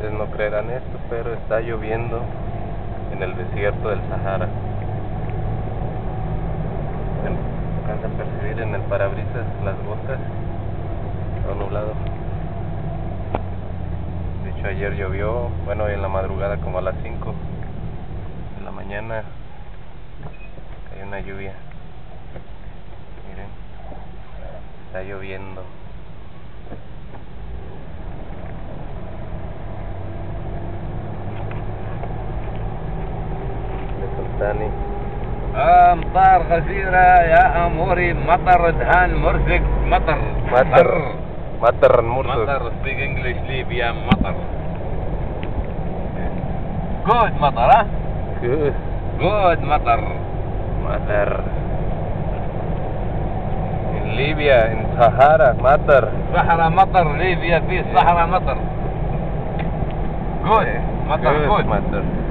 Ustedes no creerán esto, pero está lloviendo en el desierto del Sahara. Alcanza a percibir en el parabrisas las gotas. Está nublado. De hecho, ayer llovió, bueno, en la madrugada como a las 5 de la mañana cayó una lluvia. Miren, está lloviendo. ثاني أمطار غزيرة يا أموري مطر دهان مرزق مطر مطر مرزق مطر speak English Libya مطر good مطر ها good مطر in Libya in Sahara مطر صحراء مطر ليبيا في صحراء مطر good مطر good مطر